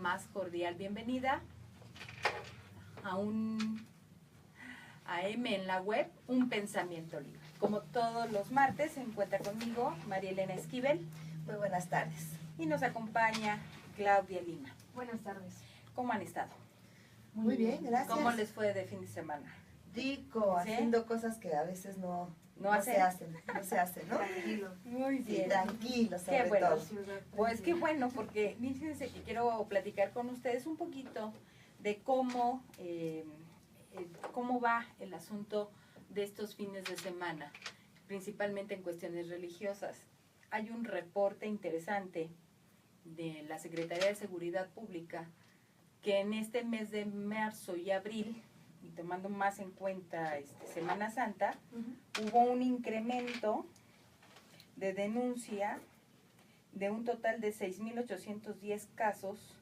más cordial bienvenida a M en la web, un pensamiento libre. Como todos los martes se encuentra conmigo María Elena Esquivel. Muy buenas tardes. Y nos acompaña Claudia Lima. Buenas tardes. ¿Cómo han estado? Muy bien, gracias. ¿Cómo les fue de fin de semana? Rico, ¿Sí? haciendo cosas que a veces no hacen? se hacen, ¿no? Tranquilo. Muy Sí, tranquilo, sobre Qué bueno. todo. Pues qué bueno, porque fíjense que quiero platicar con ustedes un poquito de cómo va el asunto de estos fines de semana, principalmente en cuestiones religiosas. Hay un reporte interesante de la Secretaría de Seguridad Pública que en este mes de marzo y abril, y tomando más en cuenta Semana Santa, hubo un incremento de denuncia de un total de 6,810 casos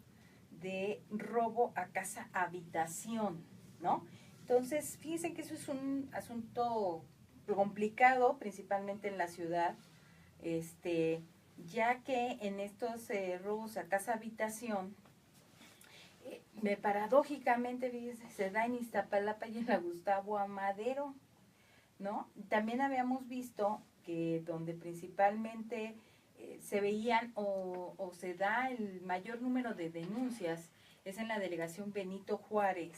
de robo a casa habitación, ¿no? Entonces, fíjense que eso es un asunto complicado, principalmente en la ciudad, ya que en estos robos a casa habitación, paradójicamente, fíjense, se da en Iztapalapa y en la Gustavo Amadero, ¿no? También habíamos visto que donde principalmente se veían o se da el mayor número de denuncias es en la delegación Benito Juárez,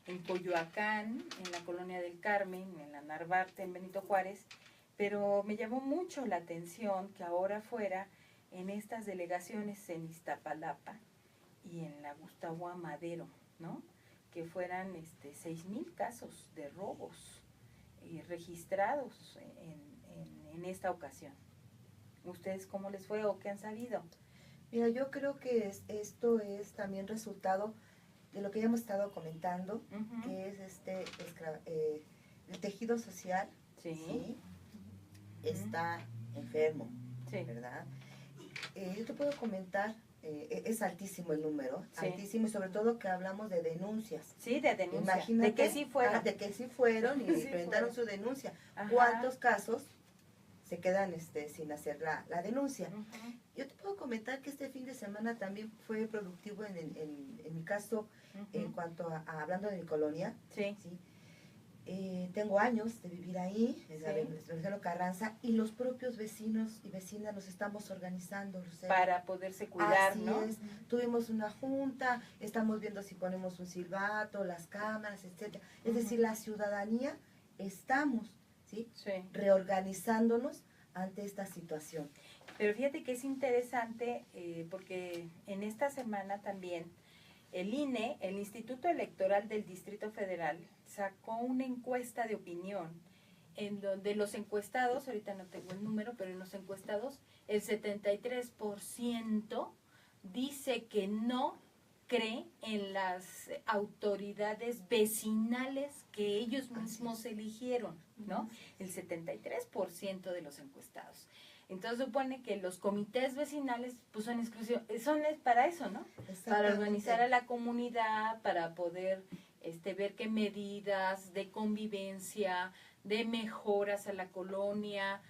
en Coyoacán, en la Colonia del Carmen, en la Narvarte, en Benito Juárez, pero me llamó mucho la atención que ahora fuera en estas delegaciones en Iztapalapa y en la Gustavo Amadero, ¿no? Que fueran 6,000 casos de robos registrados en esta ocasión. ¿Ustedes cómo les fue o qué han sabido? Mira, yo creo que esto es también resultado de lo que ya hemos estado comentando, que es el tejido social, ¿sí? Está enfermo, Sí. ¿verdad? Yo te puedo comentar, es altísimo el número, Sí. altísimo, y sobre todo que hablamos de denuncias. Sí, de denuncia. Imagínate, de que sí fueron. de que sí fueron y Sí presentaron fueron. su denuncia. Ajá. ¿Cuántos casos se quedan sin hacer la denuncia? Ujú. Yo te puedo comentar que este fin de semana también fue productivo en mi caso, en cuanto a hablando de mi colonia. Sí. ¿Sí? Tengo años de vivir ahí, en la Venustiano Carranza, y los propios vecinos y vecinas nos estamos organizando, Lucero, Para poderse cuidar, así ¿no? es. Tuvimos una junta, estamos viendo si ponemos un silbato, las cámaras, etcétera. Es decir, la ciudadanía estamos, ¿sí? Sí. Reorganizándonos ante esta situación. Pero fíjate que es interesante porque en esta semana también el INE, el Instituto Electoral del Distrito Federal, sacó una encuesta de opinión en donde los encuestados, ahorita no tengo el número, pero en los encuestados el 73% dice que no cree en las autoridades vecinales que ellos mismos eligieron, ¿no? El 73% de los encuestados. Entonces supone que los comités vecinales pues son para eso, ¿no? Para organizar a la comunidad, para poder ver qué medidas de convivencia, de mejoras a la colonia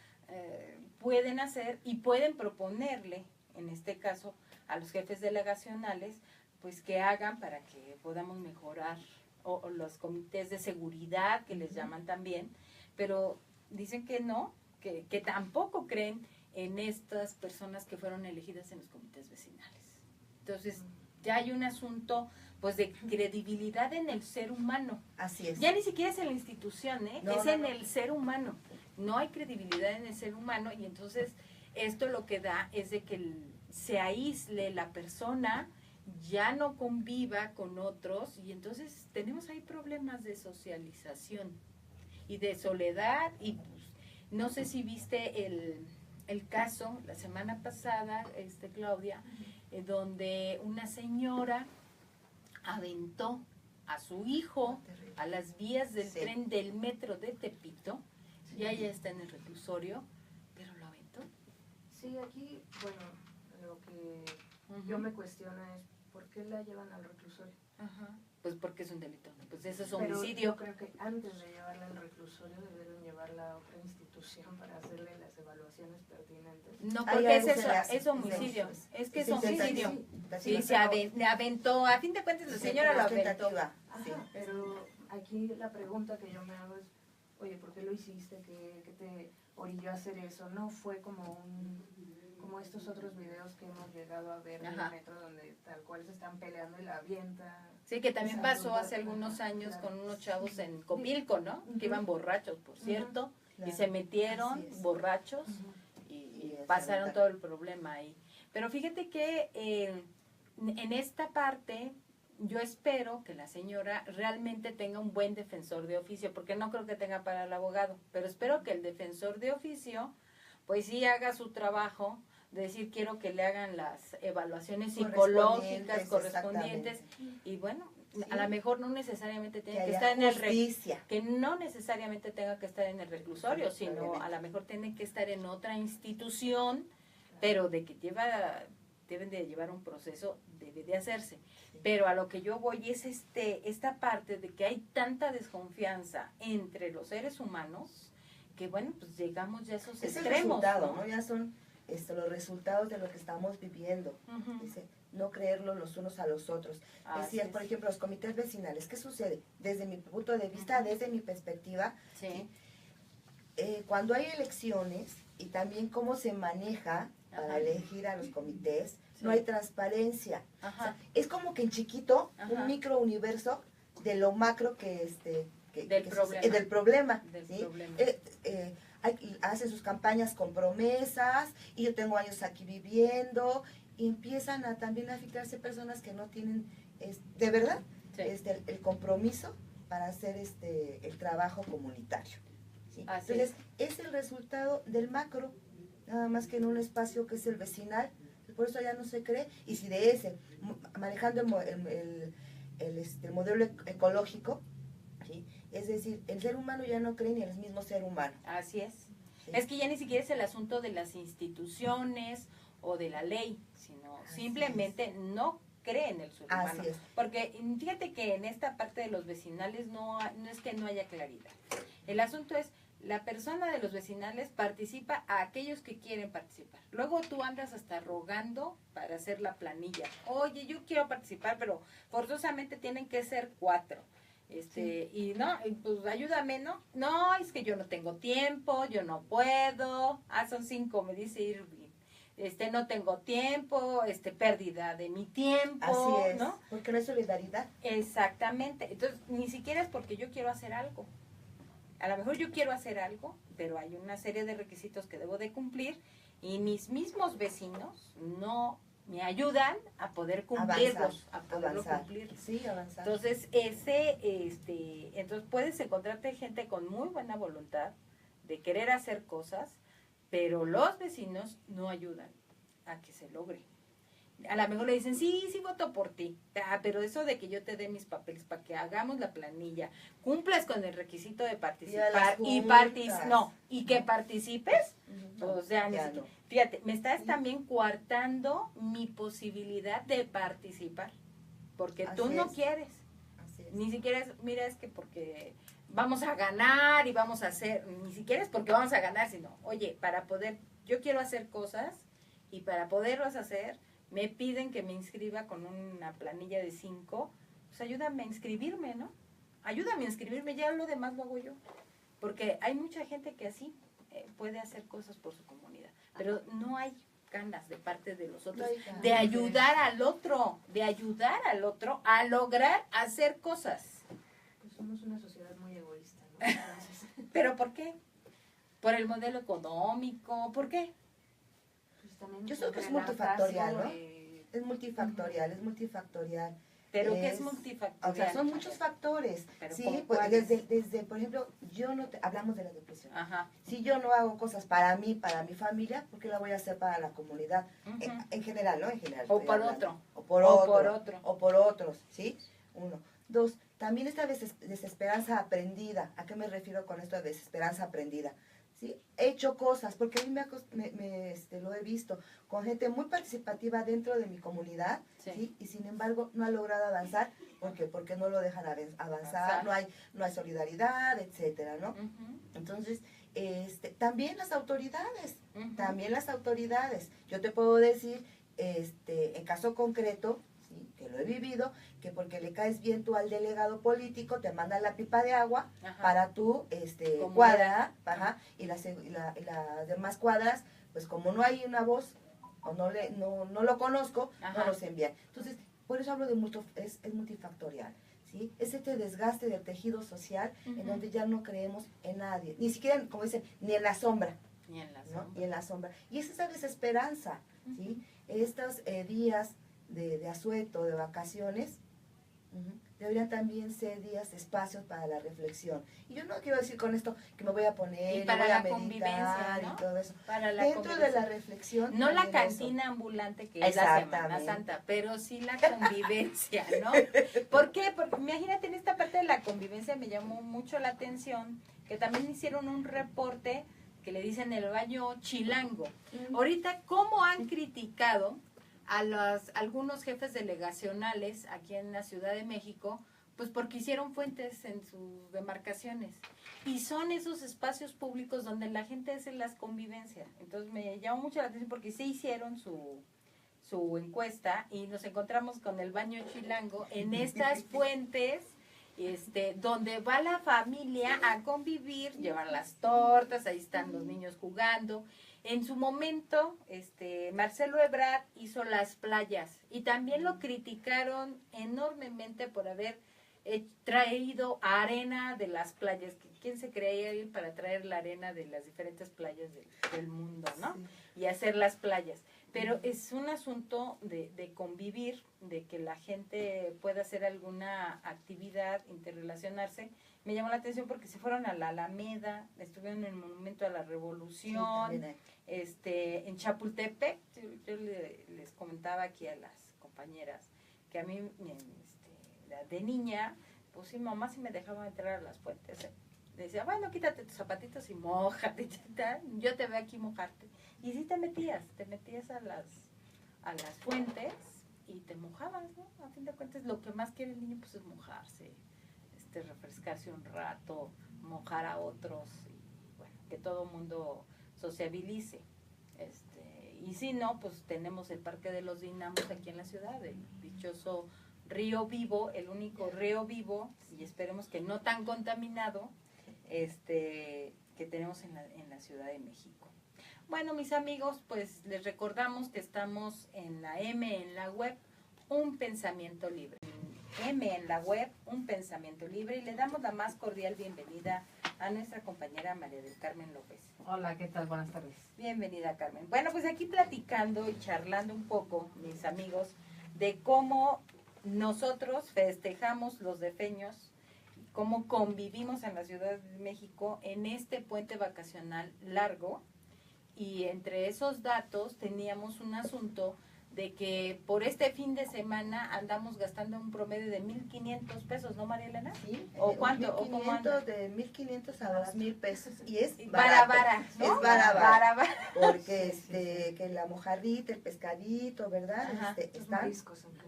pueden hacer y pueden proponerle, en este caso, a los jefes delegacionales, pues que hagan para que podamos mejorar, o los comités de seguridad que les llaman también, pero dicen que no, que tampoco creen en estas personas que fueron elegidas en los comités vecinales. Entonces, ya hay un asunto pues de credibilidad en el ser humano. Así es. Ya ni siquiera es en la institución, No, es no, en no. el ser humano. No hay credibilidad en el ser humano y entonces esto lo que da es de que se aísle la persona, ya no conviva con otros y entonces tenemos ahí problemas de socialización y de soledad y pues, no sé si viste el caso la semana pasada, Claudia, donde una señora aventó a su hijo a las vías del tren del metro de Tepito, ya está en el reclusorio, pero lo aventó. Sí, aquí, bueno, lo que yo me cuestiono es ¿por qué la llevan al reclusorio? Ajá. Pues porque es un delito, ¿no? Pues eso es Pero homicidio. yo creo que antes de llevarla al reclusorio debieron llevarla a otra institución para hacerle las evaluaciones pertinentes. No, porque es algo eso, se le hace, es homicidio. Es que es homicidio. tentativa. Sí, se aventó, a fin de cuentas la señora lo aventó. Tentativa. Ajá, Sí. pero aquí la pregunta que yo me hago es, oye, ¿por qué lo hiciste? ¿Qué te orilló a hacer eso? No fue como estos otros videos que hemos llegado a ver en el metro donde tal cual se están peleando y la avienta. Sí, que también pasó hace algunos años con unos chavos en Copilco, ¿no? Que iban borrachos, por cierto, y se metieron borrachos y pasaron todo el problema ahí. Pero fíjate que en esta parte yo espero que la señora realmente tenga un buen defensor de oficio, porque no creo que tenga para el abogado, pero espero que el defensor de oficio pues sí haga su trabajo, de decir quiero que le hagan las evaluaciones psicológicas correspondientes y bueno, a lo mejor no necesariamente tiene que estar en el que no necesariamente tenga que estar en el reclusorio, sino a lo mejor tiene que estar en otra institución, pero de que deben de llevar un proceso, debe de hacerse. Pero a lo que yo voy es esta parte de que hay tanta desconfianza entre los seres humanos que bueno, pues llegamos ya a esos extremos. Es el resultado, ¿no? Ya son los resultados de lo que estamos viviendo. Dice, no creerlo los unos a los otros. Decías, por ejemplo, los comités vecinales. ¿Qué sucede? Desde mi punto de vista, desde mi perspectiva, ¿sí? Cuando hay elecciones y también cómo se maneja para elegir a los comités, no hay transparencia. O sea, es como que en chiquito, un micro universo de lo macro del problema. ¿Sí? Hacen sus campañas con promesas y yo tengo años aquí viviendo y empiezan también a filtrarse personas que no tienen de verdad el compromiso para hacer el trabajo comunitario. ¿Sí? Entonces es el resultado del macro, nada más que en un espacio que es el vecinal, por eso ya no se cree. Y si de ese, manejando el modelo ecológico, ¿sí? Es decir, el ser humano ya no cree ni en el mismo ser humano. Así es. Sí. Es que ya ni siquiera es el asunto de las instituciones o de la ley, sino simplemente no cree en el ser humano. Porque fíjate que en esta parte de los vecinales no es que no haya claridad. El asunto es, la persona de los vecinales participa a aquellos que quieren participar. Luego tú andas hasta rogando para hacer la planilla. Oye, yo quiero participar, pero forzosamente tienen que ser 4. Y no, pues ayúdame, ¿no? No, es que yo no tengo tiempo, yo no puedo. Son 5, me dice Irving. No tengo tiempo, pérdida de mi tiempo. Así es, ¿no? Porque no es solidaridad. Exactamente. Entonces, ni siquiera es porque yo quiero hacer algo. A lo mejor yo quiero hacer algo, pero hay una serie de requisitos que debo de cumplir y mis mismos vecinos no me ayudan a poder cumplirlos, a poderlo cumplir. Sí, avanzar. Entonces, entonces puedes encontrarte gente con muy buena voluntad de querer hacer cosas, pero los vecinos no ayudan a que se logre. A lo mejor le dicen, sí voto por ti, pero eso de que yo te dé mis papeles para que hagamos la planilla, cumplas con el requisito de participar y que participes, o sea, no. Fíjate, me estás también coartando mi posibilidad de participar, porque tú no quieres, ni siquiera mira, es que porque vamos a ganar y vamos a hacer, ni siquiera es porque vamos a ganar, sino, oye, yo quiero hacer cosas y para poderlas hacer, me piden que me inscriba con una planilla de 5, pues ayúdame a inscribirme, ¿no? Ayúdame a inscribirme, ya lo demás lo hago yo. Porque hay mucha gente que así puede hacer cosas por su comunidad, pero no hay ganas de parte de los otros de ayudar al otro, a lograr hacer cosas. Pues somos una sociedad muy egoísta, ¿no? Entonces... ¿Pero por qué? ¿Por el modelo económico? ¿Por qué? Yo creo que es multifactorial, ¿no? Es multifactorial. ¿Pero qué es multifactorial? O sea, son muchos factores. Sí, pues desde, por ejemplo, hablamos de la depresión. Si yo no hago cosas para mí, para mi familia, ¿por qué la voy a hacer para la comunidad? En general, ¿no? En general. O por otro. O por otros, ¿sí? 1. 2, también esta desesperanza aprendida. ¿A qué me refiero con esto de desesperanza aprendida? ¿Sí? He hecho cosas, porque a mí lo he visto con gente muy participativa dentro de mi comunidad, ¿sí? Y sin embargo no ha logrado avanzar, porque no lo dejan avanzar, no hay solidaridad, etcétera, ¿no? Entonces, también las autoridades, yo te puedo decir en caso concreto, ¿sí? Que lo he vivido, que porque le caes bien tú al delegado político, te manda la pipa de agua para tu cuadra, y las demás cuadras, pues como no hay una voz, o no lo conozco, no los envían. Entonces, por eso hablo de es multifactorial. ¿Sí? Es este desgaste del tejido social en donde ya no creemos en nadie, ni siquiera, como dicen, ni en la sombra. Ni en la sombra. ¿No? Y en la sombra. Y es esa desesperanza, ¿sí? Estos días de asueto, de vacaciones, deberían también ser días, espacios para la reflexión. Y yo no quiero decir con esto que me voy a poner y para voy la a meditar, convivencia, ¿no? Y todo eso. Para la Dentro de la reflexión. No la cantina ambulante que es la Semana Santa, pero sí la convivencia, ¿no? ¿Por qué? Porque imagínate, en esta parte de la convivencia me llamó mucho la atención que también hicieron un reporte que le dicen el baño chilango. Ahorita, ¿cómo han criticado a algunos jefes delegacionales aquí en la Ciudad de México? Pues porque hicieron fuentes en sus demarcaciones. Y son esos espacios públicos donde la gente hace las convivencias. Entonces me llamó mucho la atención porque sí hicieron su encuesta y nos encontramos con el baño chilango en estas fuentes donde va la familia a convivir, llevan las tortas, ahí están los niños jugando. En su momento, Marcelo Ebrard hizo las playas y también lo criticaron enormemente por haber traído arena de las playas. ¿Quién se creía ir para traer la arena de las diferentes playas del mundo, no? Sí. Y hacer las playas. Pero es un asunto de convivir, de que la gente pueda hacer alguna actividad, interrelacionarse. Me llamó la atención porque se fueron a la Alameda, estuvieron en el Monumento a la Revolución, en Chapultepec. Yo les comentaba aquí a las compañeras que a mí, de niña, pues sí, mamá sí me dejaba entrar a las fuentes. Decía, bueno, quítate tus zapatitos y mójate, yo te veo aquí mojarte. Y sí te metías a las fuentes y te mojabas, ¿no? A fin de cuentas, lo que más quiere el niño pues es mojarse, refrescarse un rato, mojar a otros, y bueno, que todo mundo sociabilice. Y si no, pues tenemos el Parque de los Dinamos aquí en la ciudad, el dichoso río vivo, el único río vivo, y esperemos que no tan contaminado, que tenemos en la Ciudad de México. Bueno, mis amigos, pues les recordamos que estamos en la M en la web, Un Pensamiento Libre. M en la web, Un Pensamiento Libre, y le damos la más cordial bienvenida a nuestra compañera María del Carmen López. Hola, ¿qué tal? Buenas tardes. Bienvenida, Carmen. Bueno, pues aquí platicando y charlando un poco, mis amigos, de cómo nosotros festejamos los defeños, cómo convivimos en la Ciudad de México en este puente vacacional largo. Y entre esos datos teníamos un asunto de que por este fin de semana andamos gastando un promedio de 1,500 pesos, ¿no, María Elena? Sí. ¿O cuánto? ¿O cómo anda? De 1,500 a 2,000 pesos. Y es vara, ¿no? Es vara. Porque que la mojarrita, el pescadito, ¿verdad? Están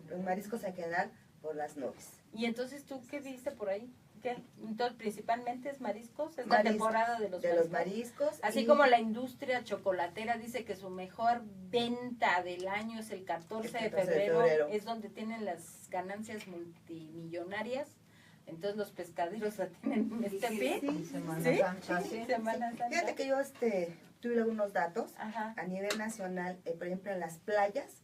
los mariscos a quedar por las nubes. ¿Y entonces tú qué viste por ahí? ¿Qué? Entonces, principalmente es mariscos, es la temporada de los mariscos. Así como la industria chocolatera dice que su mejor venta del año es el 14 de febrero, es donde tienen las ganancias multimillonarias. Entonces los pescaderos la tienen en este pie. Sí, Semana Santa. Semana Santa. Fíjate que yo tuve algunos datos. Ajá. A nivel nacional, por ejemplo, en las playas,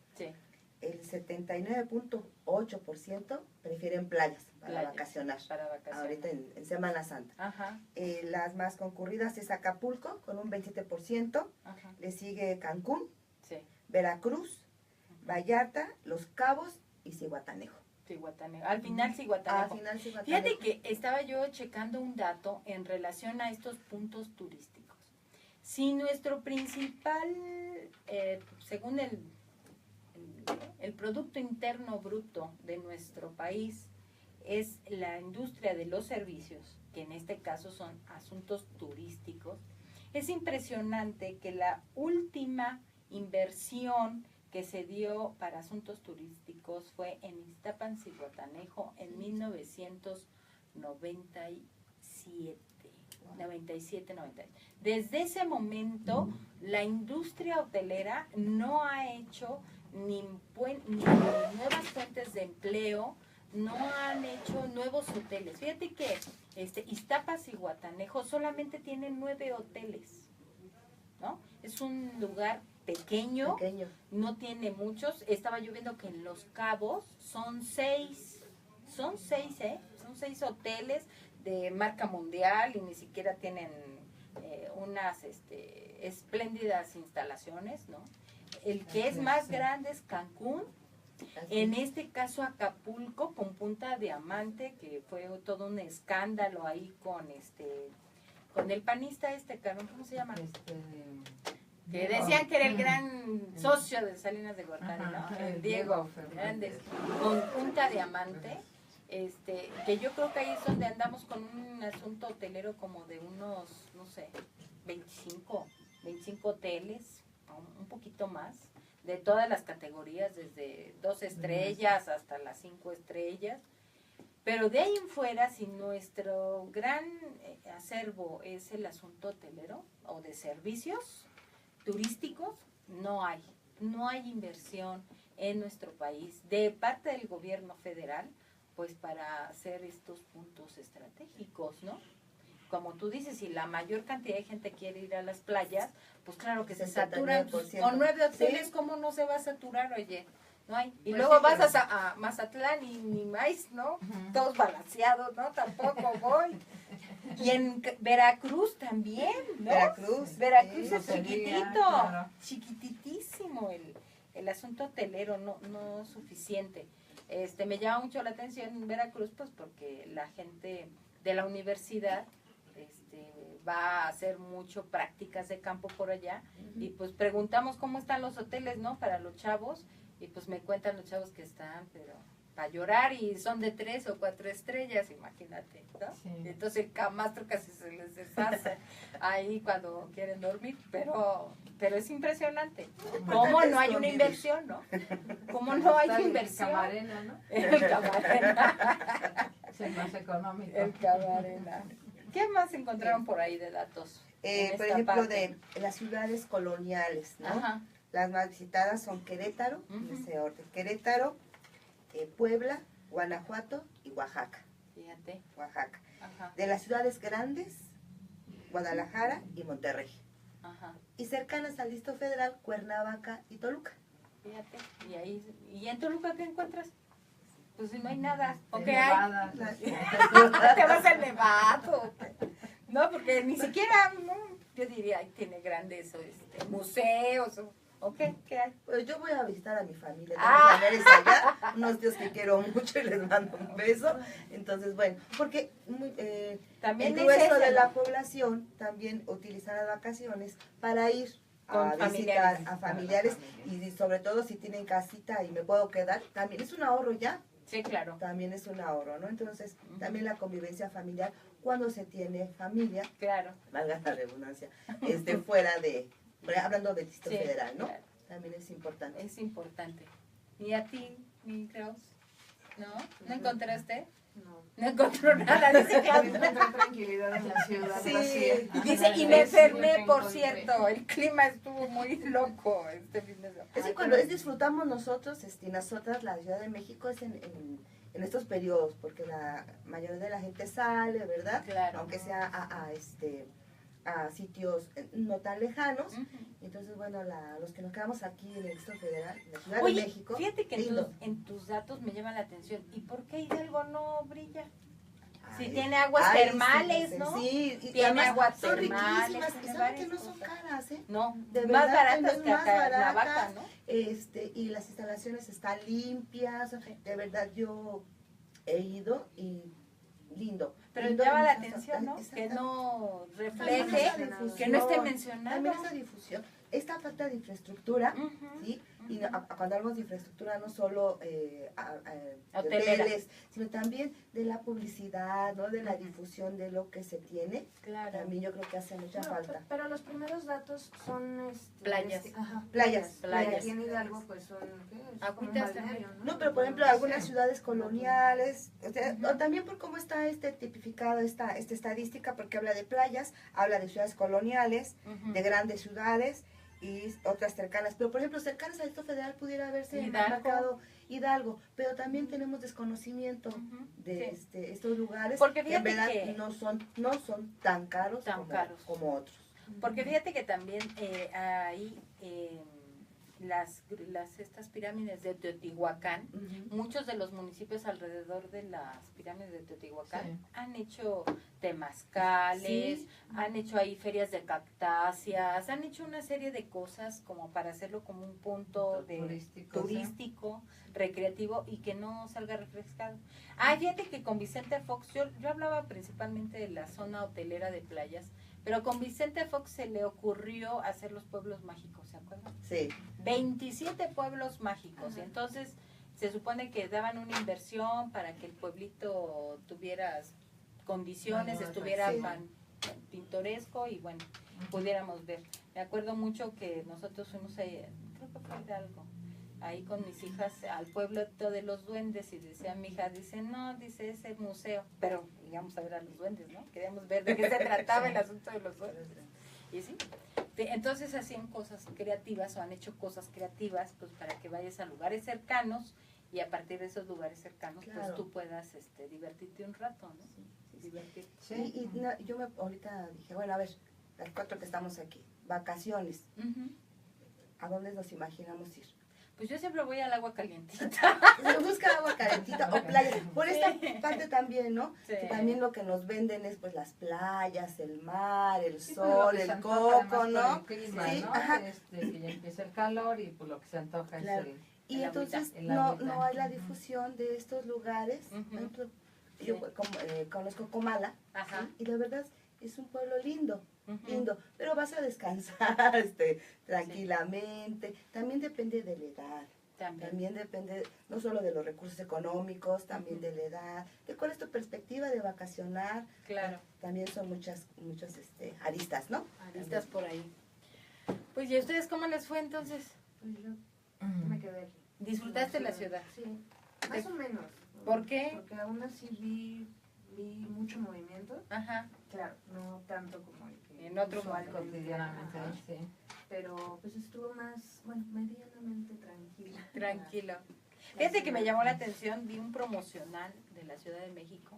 el 79.8% prefieren playas para vacacionar. Ahorita en Semana Santa. Ajá. Las más concurridas es Acapulco con un 27%. Ajá. Le sigue Cancún, Veracruz, Vallarta, Los Cabos y Zihuatanejo. Al final Zihuatanejo. Fíjate que estaba yo checando un dato en relación a estos puntos turísticos. Si nuestro principal, según el Producto Interno Bruto de nuestro país es la industria de los servicios, que en este caso son asuntos turísticos, es impresionante que la última inversión que se dio para asuntos turísticos fue en Ixtapan, Zihuatanejo, en 97. Desde ese momento, la industria hotelera no ha hecho ni nuevas fuentes de empleo, no han hecho nuevos hoteles. Fíjate que Iztapas y Guatanejo solamente tienen 9 hoteles, ¿no? Es un lugar pequeño, no tiene muchos. Estaba yo viendo que en Los Cabos son 6 hoteles de marca mundial y ni siquiera tienen unas espléndidas instalaciones, ¿no? El que es más grande es Cancún. En este caso Acapulco con Punta Diamante, que fue todo un escándalo ahí con el panista Carlos, ¿cómo se llama? Que decían que era el gran socio de Salinas de Gortari, ¿no? El Diego Fernández, con Punta Diamante, que yo creo que ahí es donde andamos con un asunto hotelero como de unos, no sé, 25 hoteles, un poquito más, de todas las categorías, desde 2 estrellas hasta las 5 estrellas. Pero de ahí en fuera, si nuestro gran acervo es el asunto hotelero o de servicios turísticos, no hay inversión en nuestro país de parte del gobierno federal, pues para hacer estos puntos estratégicos, ¿no? Como tú dices, si la mayor cantidad de gente quiere ir a las playas, pues claro que se saturan. Con 9 hoteles, ¿sí? ¿Cómo no se va a saturar, oye? No hay. Y pues luego sí, vas a Mazatlán y ni más, ¿no? Todos balanceados, ¿no? Tampoco voy. Y en Veracruz también, ¿no? Veracruz sí, es chiquitito, claro. Chiquititísimo el asunto hotelero, no es suficiente. Me llama mucho la atención en Veracruz, pues porque la gente de la universidad va a hacer mucho prácticas de campo por allá, y pues preguntamos cómo están los hoteles, ¿no? Para los chavos, y pues me cuentan los chavos que están, pero para llorar, y son de 3 o 4 estrellas, imagínate, ¿no? Sí. Entonces el camastro casi se les deshace ahí cuando quieren dormir, pero es impresionante. ¿Cómo no hay una inversión, no? ¿Cómo no hay inversión? El Camarena, ¿no? El Camarena. Es el más económico. El Camarena. ¿Qué más encontraron por ahí de datos? Por ejemplo, de las ciudades coloniales, ¿no? Ajá. Las más visitadas son Querétaro, en ese orden. Querétaro, Puebla, Guanajuato y Oaxaca. Fíjate. Oaxaca. Ajá. De las ciudades grandes, Guadalajara y Monterrey. Ajá. Y cercanas al Distrito Federal, Cuernavaca y Toluca. Fíjate. ¿Y en Toluca qué encuentras? Pues no hay nada. ¿O qué hay? Te vas al Nevado. No, porque ni siquiera, no, yo diría, tiene grandes museos. ¿O qué? ¿Qué hay? Pues yo voy a visitar a mi familia. Tengo familiares allá, unos tíos que quiero mucho y les mando un beso. Entonces, bueno, porque también el grueso de la población también utiliza las vacaciones para ir a visitar a familiares, y sobre todo si tienen casita y me puedo quedar, también es un ahorro ya. Sí, claro. También es un ahorro, ¿no? Entonces, también la convivencia familiar, cuando se tiene familia, claro, valga la redundancia, fuera de, hablando del Distrito Federal, ¿no? Claro. También es importante. Es importante. ¿Y a ti, mi Kraus? ¿No encontraste? No encontró nada. Dice que encontré tranquilidad en la ciudad. Sí. Dice, y me enfermé, por cierto. El clima estuvo muy loco este fin de semana. Es que cuando disfrutamos nosotros, nosotras, la Ciudad de México, es en estos periodos, porque la mayoría de la gente sale, ¿verdad? Claro. Aunque sea a sitios no tan lejanos. Entonces, bueno, los que nos quedamos aquí en el Distrito Federal, en la Ciudad de México. Fíjate que en tus datos me llama la atención. ¿Y por qué Hidalgo no brilla? Si tiene aguas termales, ¿no? Sí, tiene aguas son termales. Riquísimas, y saben que no son caras, ¿eh? No, de más verdad, baratas que acá en la vaca, ¿no? Y las instalaciones están limpias, de verdad yo he ido y lindo. Pero llama la atención, ¿no? Que no refleje, que no esté mencionado. También esa difusión, esta falta de infraestructura, ¿sí? Y cuando hablamos de infraestructura, no solo hoteles, sino también de la publicidad, ¿no? De la difusión de lo que se tiene. Claro. También yo creo que hace mucha falta. Pero los primeros datos son playas. Playas. Aquí en Hidalgo, pues son agüitas también. No, pero por ejemplo, algunas ciudades coloniales, o también por cómo está tipificado esta estadística, porque habla de playas, habla de ciudades coloniales, de grandes ciudades, y otras cercanas. Pero, por ejemplo, cercanas al Distrito Federal pudiera haberse Hidalgo. marcado Hidalgo, pero también tenemos desconocimiento de Sí. estos lugares Porque que en fíjate verdad que- no son tan caros, como otros. Porque fíjate que también hay estas pirámides de Teotihuacán, muchos de los municipios alrededor de las pirámides de Teotihuacán Sí. han hecho temazcales, han hecho ahí ferias de cactáceas, han hecho una serie de cosas como para hacerlo como un punto turístico, recreativo y que no salga refrescado. Fíjate que con Vicente Fox, yo hablaba principalmente de la zona hotelera de playas, pero con Vicente Fox se le ocurrió hacer los pueblos mágicos, ¿se acuerdan? Sí. 27 pueblos mágicos, y entonces se supone que daban una inversión para que el pueblito tuviera condiciones, estuviera pintoresco y bueno, pudiéramos ver. Me acuerdo mucho que nosotros fuimos ahí, creo que fue Hidalgo, ahí con mis hijas al pueblo de los duendes y decía mi hija, dice, no, dice ese museo, pero íbamos a ver a los duendes, ¿no? Queríamos ver de qué se trataba el asunto de los duendes. Y sí, entonces hacían cosas creativas o han hecho cosas creativas pues para que vayas a lugares cercanos y a partir de esos lugares cercanos pues tú puedas divertirte un rato, ¿no? Divertirte. Sí. Yo ahorita dije, bueno, a ver, las 4 que estamos aquí, vacaciones, ¿a dónde nos imaginamos ir? Pues yo siempre voy al agua calientita. Se busca agua calentita o playa. Por esta parte también, ¿no? Sí. Que también lo que nos venden es pues las playas, el mar, el Sí, sol, pues, lo que se el antoja, coco, además, ¿no? por el clima, Sí, ¿no? ajá. Que ya empieza el calor y pues lo que se antoja Claro. es Y el entonces el no agüita. hay la difusión de estos lugares. Por ejemplo, yo conozco Comala, Ajá. ¿sí? Y la verdad es un pueblo lindo, Ujú. pero vas a descansar tranquilamente. También depende de la edad. También depende no solo de los recursos económicos, también de la edad, de cuál es tu perspectiva de vacacionar. Claro. También son muchas aristas, ¿no? Aristas por ahí. Pues, ¿y a ustedes cómo les fue entonces? Pues yo me quedé aquí. ¿Disfrutaste la ciudad? Sí, más o menos. ¿Por qué? Porque aún así vi mucho movimiento. Ajá. Claro, no tanto como el que En otro usualmente, cotidianamente, ajá. sí. Pero pues estuvo más, medianamente tranquila. Tranquilo. Fíjate que me llamó la atención, vi un promocional de la Ciudad de México,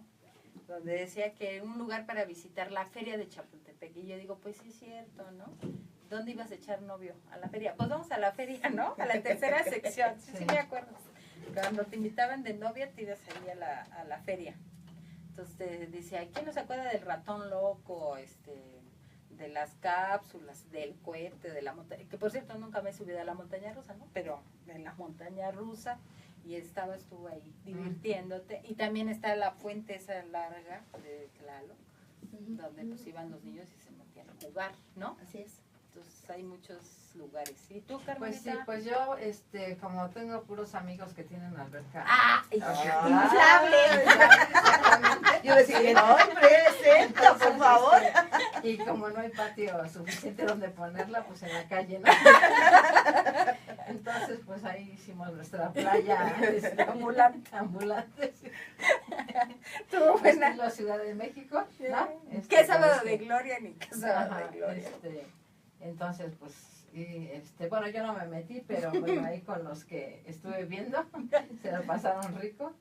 donde decía que un lugar para visitar la feria de Chapultepec. Y yo digo, pues sí es cierto, ¿no? ¿Dónde ibas a echar novio? A la feria. Pues vamos a la feria, ¿no? A la tercera sección. Sí, me acuerdo. Cuando te invitaban de novia, te ibas ahí a la feria. Entonces decía, ¿quién no se acuerda del ratón loco, de las cápsulas, del cohete, de la montaña? Que por cierto nunca me he subido a la montaña rusa, ¿no? Pero en la montaña rusa y estuvo ahí divirtiéndote. Y también está la fuente esa larga de Tlaloc, donde pues iban los niños y se metían a jugar, ¿no? Así es. Entonces hay muchos lugares. ¿Y tú, Pues Carmelita? sí, pues yo, como tengo puros amigos que tienen alberca. ¡Inflable! Yo decía, no, presenta, por favor. Y como no hay patio suficiente donde ponerla, pues en la calle, ¿no? Entonces, pues ahí hicimos nuestra playa ambulante. Estuvo buena. Estilo Ciudad de México, ¿no? ¿Qué sábado de gloria ni qué sábado de gloria? Entonces, pues, bueno, yo no me metí, pero bueno, ahí con los que estuve viendo, se lo pasaron rico.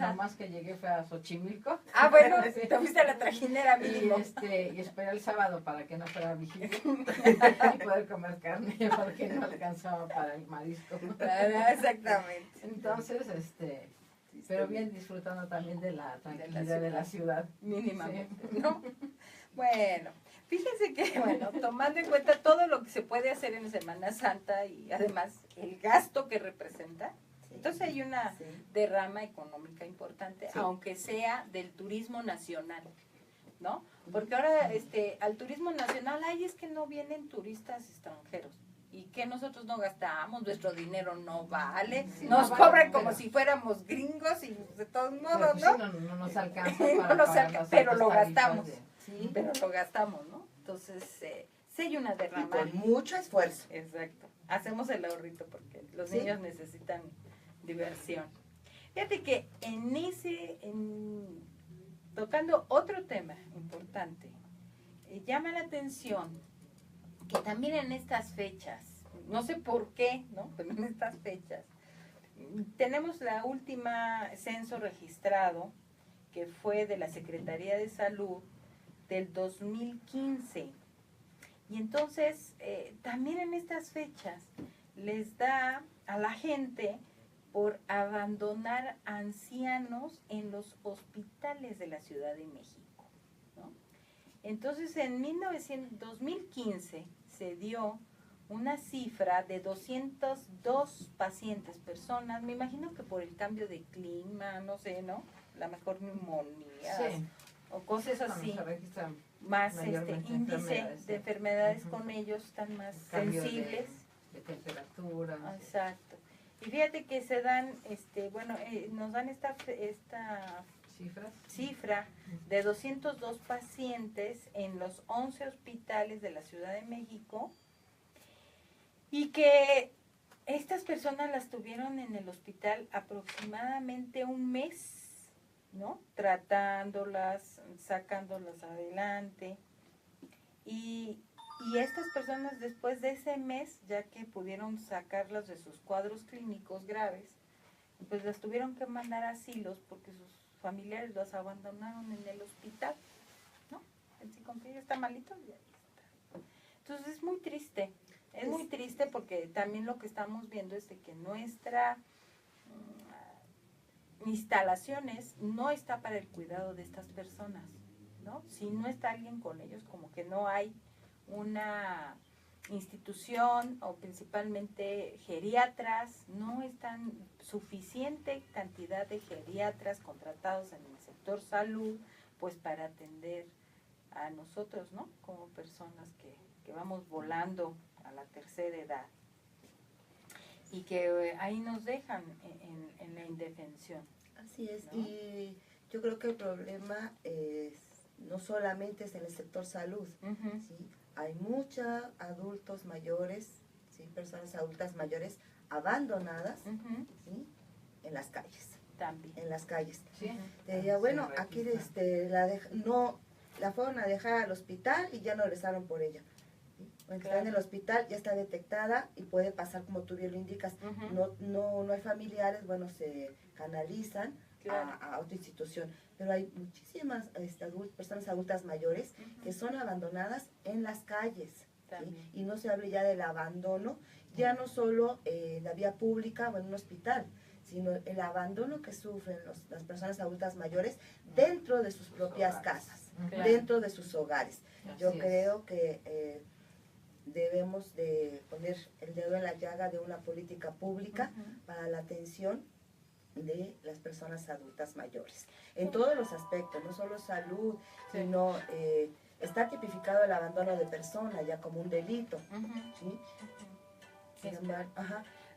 Lo más que llegué fue a Xochimilco. Bueno, te fuiste a la trajinera mínimo. Y esperé el sábado para que no fuera vigilia y poder comer carne, porque no alcanzaba para el marisco. Exactamente. Entonces, pero bien disfrutando también de la tranquilidad de la ciudad. Mínimamente, ¿no? Bueno, fíjense que, tomando en cuenta todo lo que se puede hacer en Semana Santa y además el gasto que representa, entonces hay una derrama económica importante, aunque sea del turismo nacional, ¿no? Porque ahora al turismo nacional, es que no vienen turistas extranjeros. ¿Y que nosotros no gastamos? Nuestro dinero no vale. Nos cobran como si fuéramos gringos y de todos modos, ¿no? No nos alcanza para pero lo gastamos. Pero lo gastamos, ¿no? Entonces, sí hay una derrama. Y con mucho esfuerzo. Exacto. Hacemos el ahorrito porque los niños necesitan diversión. Fíjate que tocando otro tema importante, llama la atención que también en estas fechas, no sé por qué, ¿no? Pero en estas fechas, tenemos la última censo registrado, que fue de la Secretaría de Salud del 2015. Y entonces, también en estas fechas, les da a la gente por abandonar ancianos en los hospitales de la Ciudad de México, ¿no? Entonces, en 2015 se dio una cifra de 202 pacientes, personas, me imagino que por el cambio de clima, no sé, ¿no? La mejor neumonía, sí, o cosas así, más índice de enfermedades con ellos están más sensibles. De temperatura. Exacto. Y fíjate que se dan, nos dan esta cifra de 202 pacientes en los 11 hospitales de la Ciudad de México, y que estas personas las tuvieron en el hospital aproximadamente un mes, ¿no? Tratándolas, sacándolas adelante. Y estas personas, después de ese mes, ya que pudieron sacarlas de sus cuadros clínicos graves, pues las tuvieron que mandar a asilos porque sus familiares las abandonaron en el hospital, ¿no? Así como que ella está malito, y ahí está. Entonces es muy triste. Es muy triste porque también lo que estamos viendo es de que nuestra instalaciones no está para el cuidado de estas personas, ¿no? Si no está alguien con ellos, como que no hay una institución, o principalmente geriatras, no están suficiente cantidad de geriatras contratados en el sector salud, pues para atender a nosotros, ¿no? Como personas que vamos volando a la tercera edad y que ahí nos dejan en la indefensión. Así es, ¿no? Y yo creo que el problema no solamente es en el sector salud, ¿sí? Hay muchos adultos mayores, ¿sí? Personas adultas mayores abandonadas, ¿sí? En las calles. También. En las calles. Sí. Bueno, aquí la fueron a dejar al hospital y ya no regresaron por ella. Cuando está en el hospital ya está detectada y puede pasar como tú bien lo indicas. No hay familiares, bueno, se canalizan a otra institución. Pero hay muchísimas personas adultas mayores que son abandonadas en las calles. ¿Sí? Y no se habla ya del abandono, ya no solo en la vía pública o en un hospital, sino el abandono que sufren las personas adultas mayores dentro de sus propias casas, dentro de sus hogares. Yo creo que debemos de poner el dedo en la llaga de una política pública para la atención de las personas adultas mayores, en todos los aspectos, no solo salud, sino está tipificado el abandono de persona ya como un delito. ¿Sí?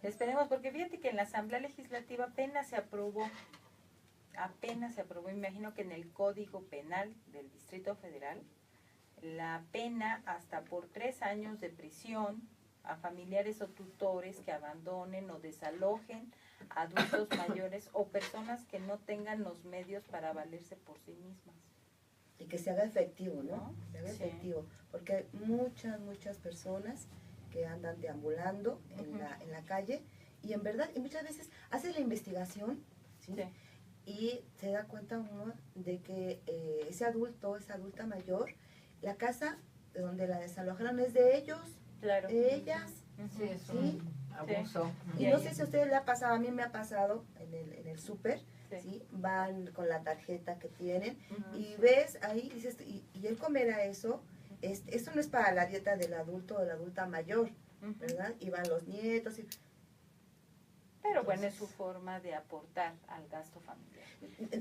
Esperemos, porque fíjate que en la Asamblea Legislativa apenas se aprobó, me imagino que en el Código Penal del Distrito Federal, la pena hasta por 3 años de prisión a familiares o tutores que abandonen o desalojen a adultos mayores o personas que no tengan los medios para valerse por sí mismas. Y que se haga efectivo, ¿no? Se haga efectivo, porque hay muchas personas que andan deambulando en la calle y en verdad, y muchas veces hace la investigación, ¿sí? Y se da cuenta uno de que esa adulta mayor, la casa donde la desalojaron es de ellos, de ellas. Sí, es un abuso. Y no sé si a ustedes le ha pasado, a mí me ha pasado en el súper, ¿sí? Van con la tarjeta que tienen y ves ahí, dices, y él comerá eso. Eso no es para la dieta del adulto o de la adulta mayor, ¿verdad? Y van los nietos. Pero bueno, es su forma de aportar al gasto familiar.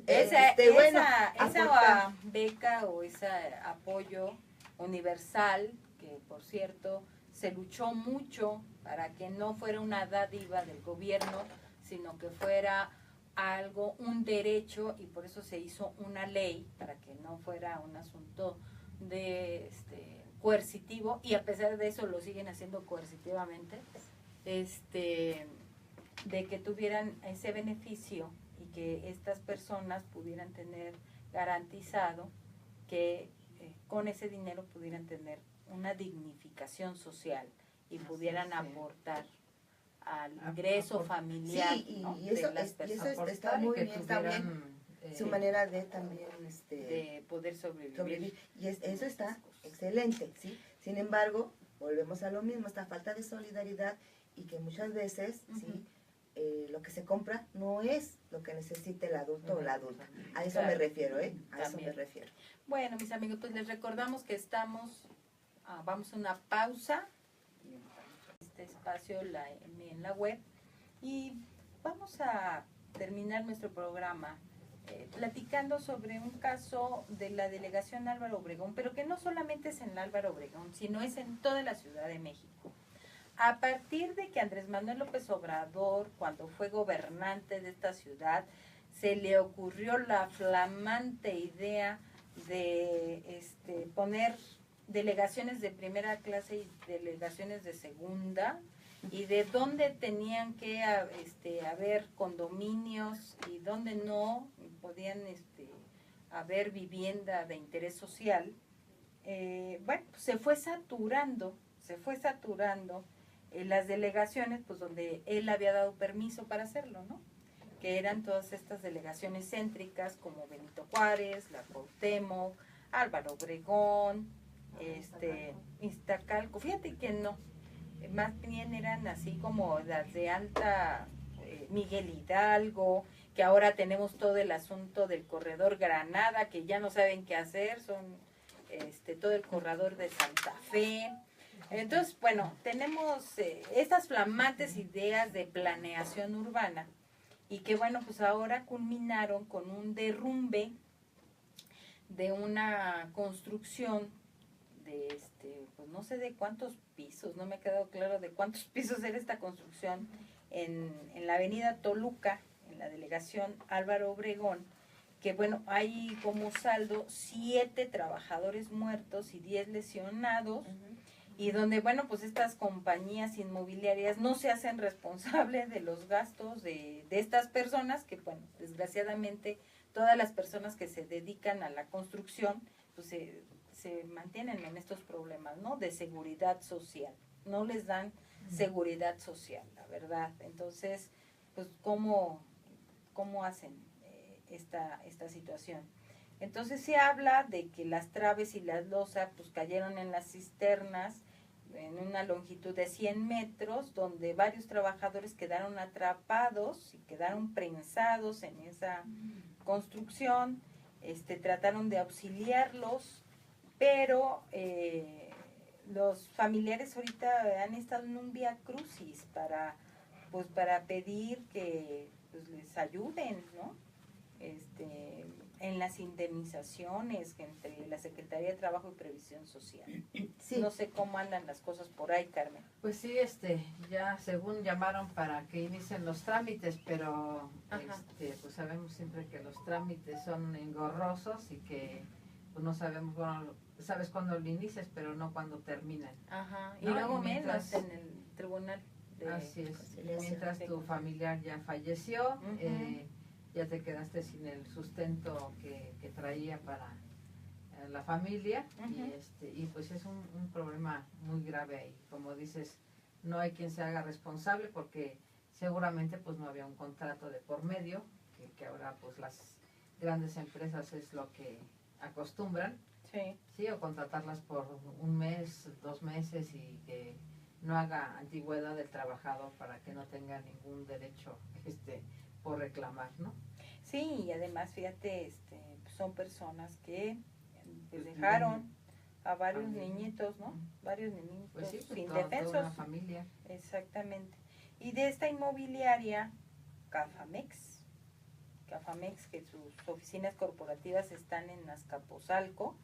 Esa beca o ese apoyo universal, que por cierto se luchó mucho para que no fuera una dádiva del gobierno, sino que fuera un derecho, y por eso se hizo una ley para que no fuera un asunto de coercitivo, y a pesar de eso lo siguen haciendo coercitivamente, de que tuvieran ese beneficio y que estas personas pudieran tener garantizado que con ese dinero pudieran tener una dignificación social y Así pudieran es, aportar al ingreso familiar, sí, ¿no? y eso, de las personas, está muy bien, está bien su manera de también de poder sobrevivir. Y eso está excelente, ¿sí? Sin embargo, volvemos a lo mismo, esta falta de solidaridad y que muchas veces, ¿sí? Lo que se compra no es lo que necesita el adulto o la adulta. A eso me refiero, ¿eh? A eso me refiero. Bueno, mis amigos, pues les recordamos que vamos a una pausa, este espacio en la web, y vamos a terminar nuestro programa platicando sobre un caso de la delegación Álvaro Obregón, pero que no solamente es en Álvaro Obregón, sino es en toda la Ciudad de México. A partir de que Andrés Manuel López Obrador, cuando fue gobernante de esta ciudad, se le ocurrió la flamante idea de poner delegaciones de primera clase y delegaciones de segunda, y de dónde tenían que haber condominios y dónde no podían haber vivienda de interés social. Bueno, pues se fue saturando las delegaciones, pues donde él había dado permiso para hacerlo, ¿no? Que eran todas estas delegaciones céntricas como Benito Juárez, la Cuauhtémoc, Álvaro Obregón, Iztacalco. Fíjate que no, más bien eran así como las de alta, Miguel Hidalgo, que ahora tenemos todo el asunto del corredor Granada, que ya no saben qué hacer, son todo el corredor de Santa Fe. Entonces, bueno, tenemos estas flamantes ideas de planeación urbana, y que bueno, pues ahora culminaron con un derrumbe de una construcción de pues no sé de cuántos pisos, no me ha quedado claro de cuántos pisos era esta construcción en la avenida Toluca, en la delegación Álvaro Obregón, que bueno, hay como saldo 7 trabajadores muertos y 10 lesionados, y donde bueno, pues estas compañías inmobiliarias no se hacen responsables de los gastos de estas personas, que bueno, desgraciadamente todas las personas que se dedican a la construcción, pues se mantienen en estos problemas, ¿no? De seguridad social, no les dan seguridad social, la verdad. Entonces, pues cómo hacen esta situación. Entonces se habla de que las traves y las losas pues cayeron en las cisternas en una longitud de 100 metros, donde varios trabajadores quedaron atrapados y quedaron prensados en esa construcción. Trataron de auxiliarlos, pero los familiares ahorita han estado en un vía crucis para pedir que pues les ayuden, ¿no? En las indemnizaciones entre la Secretaría de Trabajo y Previsión Social. Sí. No sé cómo andan las cosas por ahí, Carmen. Pues sí, ya según llamaron para que inicien los trámites, pero pues sabemos siempre que los trámites son engorrosos y que pues no sabemos, bueno, sabes cuándo lo inicias, pero no cuándo terminan. Ajá, y ¿no? Luego menos en el tribunal. Así es, mientras tu familiar ya falleció, ya te quedaste sin el sustento que traía para la familia, y pues es un problema muy grave ahí. Como dices, no hay quien se haga responsable porque seguramente pues no había un contrato de por medio, que ahora pues las grandes empresas es lo que acostumbran, sí, o contratarlas por 1 mes, 2 meses, y que no haga antigüedad del trabajador para que no tenga ningún derecho por reclamar, ¿no? Sí, y además, fíjate, son personas que pues, dejaron a varios niñitos, ¿no? Varios niñitos pues sí, pues indefensos. Toda una familia. Exactamente. Y de esta inmobiliaria, Cafamex, que sus oficinas corporativas están en Azcapotzalco,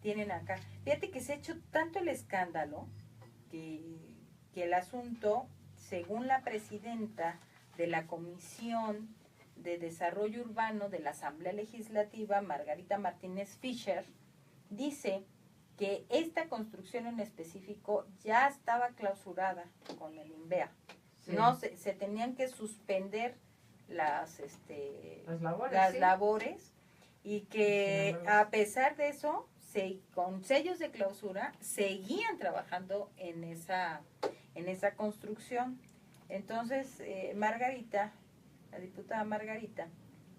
tienen acá. Fíjate que se ha hecho tanto el escándalo que el asunto, según la presidenta de la Comisión de Desarrollo Urbano de la Asamblea Legislativa, Margarita Martínez Fischer, dice que esta construcción en específico ya estaba clausurada con el INVEA. Sí. No se tenían que suspender las labores, y que a pesar de eso con sellos de clausura, seguían trabajando en esa construcción. Entonces, Margarita, la diputada Margarita,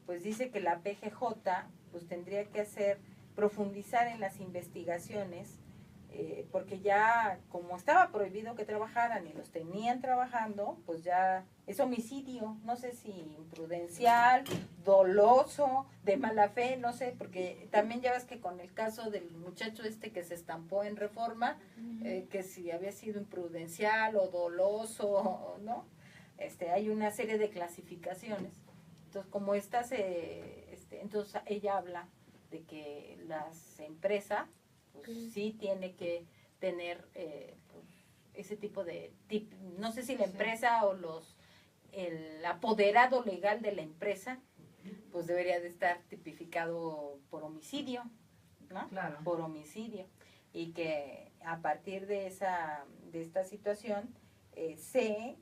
pues dice que la PGJ pues tendría que profundizar en las investigaciones, porque ya como estaba prohibido que trabajaran y los tenían trabajando, pues ya es homicidio, no sé si imprudencial, doloso, de mala fe, no sé, porque también ya ves que con el caso del muchacho que se estampó en Reforma, que si había sido imprudencial o doloso, ¿no? Hay una serie de clasificaciones. Entonces, como entonces ella habla de que las empresas pues, sí tiene que tener pues, ese tipo de no sé si la empresa o el apoderado legal de la empresa pues debería de estar tipificado por homicidio, ¿no? Claro. Por homicidio, y que a partir de esta situación se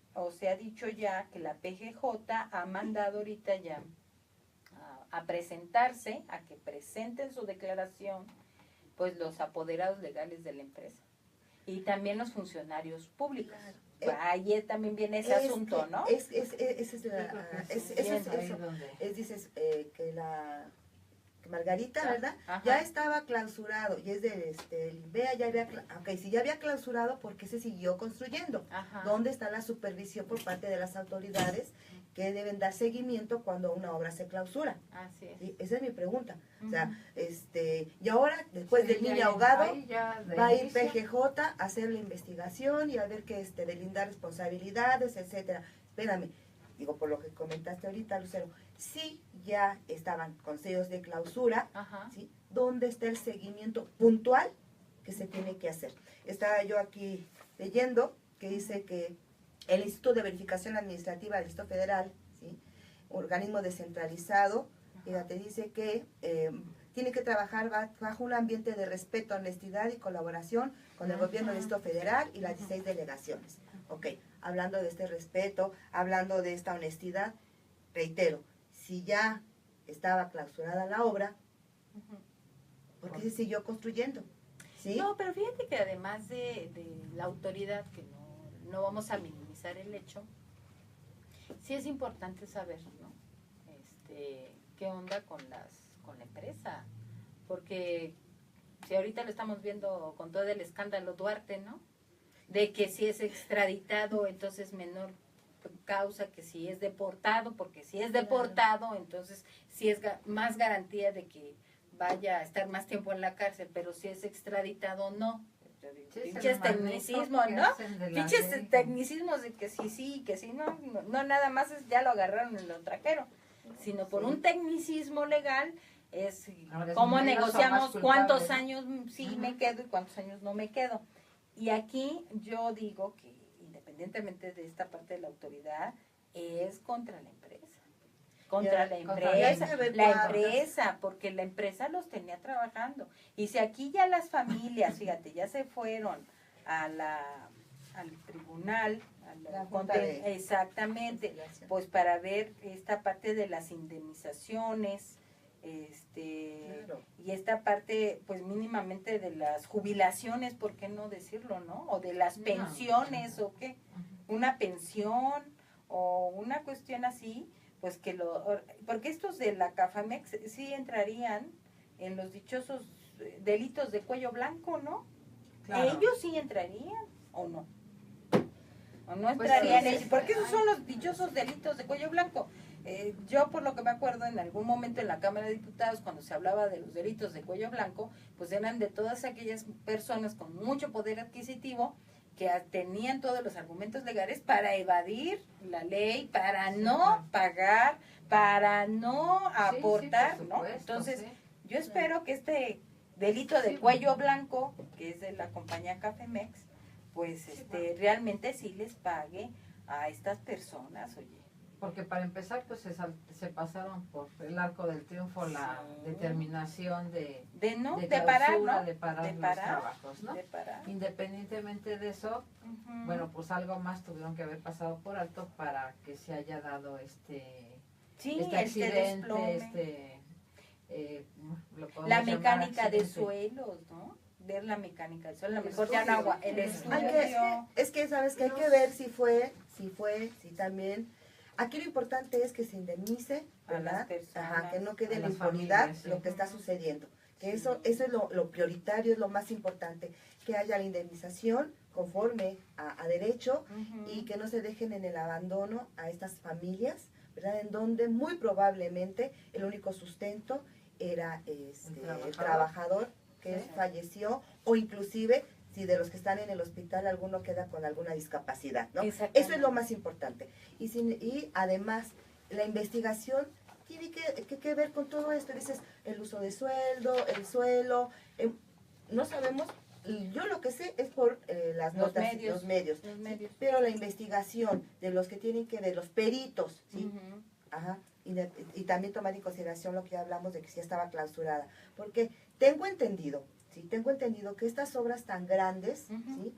ha dicho ya que la PGJ ha mandado ahorita ya a presentarse, a que presenten su declaración, pues los apoderados legales de la empresa y también los funcionarios públicos. Ahí también viene ese asunto, ¿no? Dices que Margarita, Ah, ¿verdad? ajá. Ya estaba clausurado y es de el INVEA, ya había, okay, si ya había clausurado, ¿por qué se siguió construyendo? Ajá. ¿Dónde está la supervisión por parte de las autoridades que deben dar seguimiento cuando una obra se clausura? Así es. ¿Sí? Esa es mi pregunta. O sea, y ahora, después del niño ahogado, va a ir PGJ a hacer la investigación y a ver que delindar responsabilidades, etcétera. Espérame, digo, por lo que comentaste ahorita, Lucero, sí ya estaban con sellos de clausura, ¿sí? ¿Dónde está el seguimiento puntual que se tiene que hacer? Estaba yo aquí leyendo que dice que el Instituto de Verificación Administrativa del Distrito Federal, ¿sí? Organismo descentralizado, te dice que tiene que trabajar bajo un ambiente de respeto, honestidad y colaboración con el gobierno del Distrito Federal y las 16 delegaciones. Ok, hablando de este respeto, hablando de esta honestidad, reitero, si ya estaba clausurada la obra, ¿por qué se siguió construyendo? ¿Sí? No, pero fíjate que además de la autoridad, que no vamos a minimizar el hecho, sí es importante saber, ¿no? ¿Qué onda con la empresa? Porque si ahorita lo estamos viendo con todo el escándalo Duarte, ¿no? De que si es extraditado, entonces menor causa que si es deportado, porque si es deportado, entonces sí es más garantía de que vaya a estar más tiempo en la cárcel, pero si es extraditado, no. Pinches tecnicismos, ¿no? Pinches tecnicismos de que sí, que sí, no nada más ya lo agarraron y lo trajeron, sino por un tecnicismo legal es cómo negociamos cuántos años sí me quedo y cuántos años no me quedo. Y aquí yo digo que independientemente de esta parte de la autoridad, es contra la empresa. Contra la empresa, porque la empresa los tenía trabajando. Y si aquí ya las familias, fíjate, ya se fueron al tribunal, exactamente, pues para ver esta parte de las indemnizaciones, y esta parte pues mínimamente de las jubilaciones, ¿por qué no decirlo, no? O de las pensiones, o qué, una pensión o una cuestión así, pues que porque estos de la CAFAMEX sí entrarían en los dichosos delitos de cuello blanco, ¿no? Claro. Ellos sí entrarían, ¿o no? ¿O no entrarían pues ellos? Porque esos son los dichosos delitos de cuello blanco. Yo por lo que me acuerdo en algún momento en la Cámara de Diputados cuando se hablaba de los delitos de cuello blanco, pues eran de todas aquellas personas con mucho poder adquisitivo que tenían todos los argumentos legales para evadir la ley, para no pagar, para no aportar, supuesto, ¿no? Entonces, yo espero que este delito de cuello blanco, que es de la compañía Cafemex, pues realmente sí les pague a estas personas, oye. Porque para empezar, pues se pasaron por el arco del triunfo la determinación de parar los trabajos, ¿no? Independientemente de eso, bueno, pues algo más tuvieron que haber pasado por alto para que se haya dado este accidente, la mecánica de suelos, ¿no? Ver la mecánica del suelo, a lo mejor ya no agua, el estudio. Es que sabes que hay que ver si también. Aquí lo importante es que se indemnice, ¿verdad? Ajá, que no quede en la impunidad lo que está sucediendo. Que eso es lo prioritario, es lo más importante, que haya la indemnización conforme a derecho y que no se dejen en el abandono a estas familias, ¿verdad? En donde muy probablemente el único sustento era el trabajador que falleció, o inclusive si de los que están en el hospital alguno queda con alguna discapacidad, ¿no? Eso es lo más importante. Y además, la investigación tiene que ver con todo esto. Dices, el uso de sueldo, el suelo, no sabemos, yo lo que sé es por las notas, los medios. ¿Sí? Pero la investigación de los que tienen que ver, los peritos, ¿sí? Ajá. Y también tomar en consideración lo que ya hablamos de que sí estaba clausurada. Porque tengo entendido que estas obras tan grandes, ¿sí?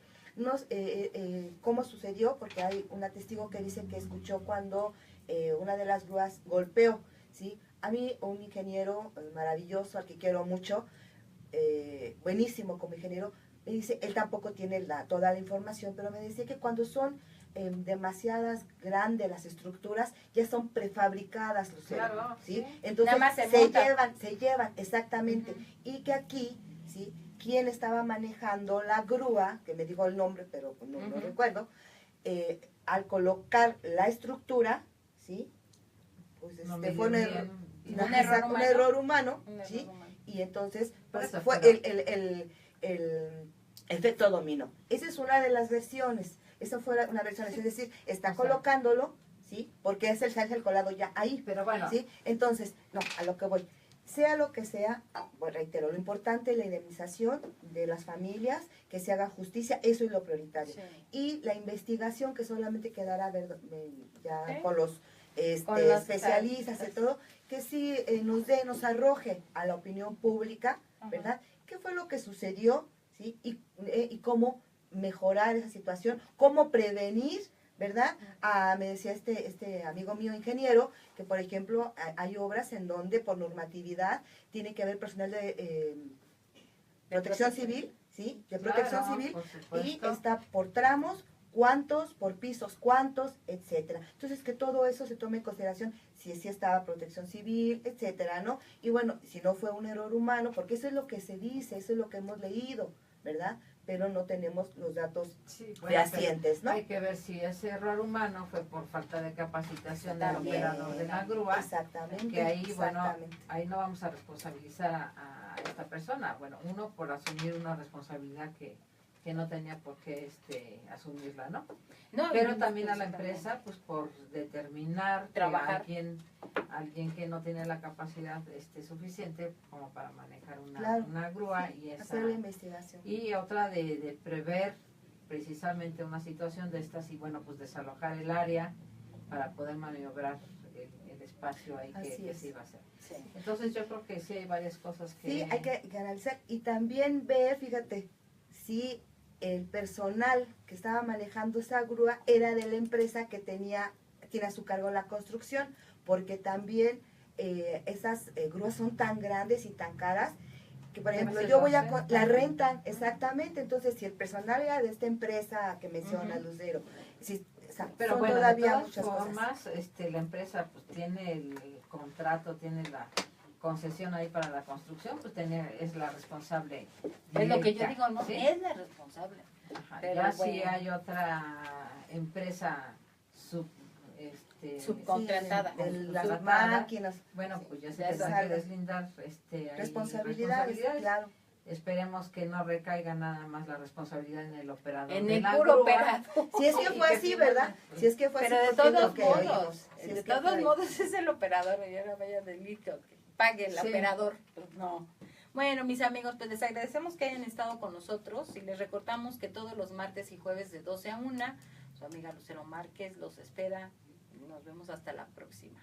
¿Cómo sucedió? Porque hay un testigo que dice que escuchó cuando una de las grúas golpeó, ¿sí? A mí, un ingeniero maravilloso, al que quiero mucho, buenísimo como ingeniero, me dice, él tampoco tiene toda la información, pero me decía que cuando son demasiadas grandes las estructuras, ya son prefabricadas, Lucero, claro, ¿sí? Entonces se llevan, exactamente, y que aquí, ¿sí? Quien estaba manejando la grúa, que me dijo el nombre, pero no recuerdo, al colocar la estructura, ¿sí? Pues fue un error humano, ¿sí? Y entonces pues, fue el efecto dominó. Esa es una de las versiones. Esa fue una versión, es decir, está colocándolo, ¿sí? Porque es el colado ya ahí, pero bueno, ¿sí? Entonces, no, a lo que voy. Sea lo que sea, pues reitero, lo importante es la indemnización de las familias, que se haga justicia, eso es lo prioritario. Sí. Y la investigación que solamente quedará ya con los especialistas y todo, que sí nos arroje a la opinión pública, ¿verdad? ¿Qué fue lo que sucedió? ¿Sí? Y cómo mejorar esa situación, cómo prevenir, ¿verdad? Me decía este amigo mío ingeniero que, por ejemplo, hay obras en donde por normatividad tiene que haber personal de protección civil, ¿sí? De protección civil, y está por tramos, cuántos, por pisos, cuántos, etcétera. Entonces, que todo eso se tome en consideración, si estaba protección civil, etcétera, ¿no? Y bueno, si no fue un error humano, porque eso es lo que se dice, eso es lo que hemos leído, ¿verdad? Pero no tenemos los datos fehacientes, ¿no? Hay que ver si ese error humano fue por falta de capacitación del operador de la grúa. Exactamente. Que ahí, bueno, ahí no vamos a responsabilizar a esta persona. Bueno, uno por asumir una responsabilidad que no tenía por qué asumirla, ¿no? Pero también a la empresa, pues por determinar trabajar alguien que no tiene la capacidad suficiente como para manejar una grúa y hacer la investigación. Y otra de prever precisamente una situación de estas y bueno, pues desalojar el área para poder maniobrar el espacio ahí que se iba a hacer. Sí. Entonces yo creo que sí hay varias cosas que... Sí, hay que analizar y también ver, fíjate, si el personal que estaba manejando esa grúa era de la empresa que tiene a su cargo la construcción, porque también esas grúas son tan grandes y tan caras que, por ejemplo, yo voy la rentan, exactamente. Entonces, si el personal era de esta empresa que menciona Lucero, pero bueno, todavía de todas formas, la empresa pues tiene el contrato, tiene la concesión ahí para la construcción, pues es la responsable directa. Es lo que yo digo, no, ¿sí? Es la responsable. Ajá, pero ya bueno, si hay otra empresa subcontratada, las máquinas, bueno, pues ya se tendrá que deslindar responsabilidades, claro. Esperemos que no recaiga nada más la responsabilidad en el operador. En el puro operador. Si es que fue así, ¿verdad? Si es que fue así. Pero de todos modos es el operador. Y ahora vaya delito, que pague el operador. Pues no. Bueno, mis amigos, pues les agradecemos que hayan estado con nosotros y les recordamos que todos los martes y jueves de 12 a 1, su amiga Lucero Márquez los espera. Nos vemos hasta la próxima.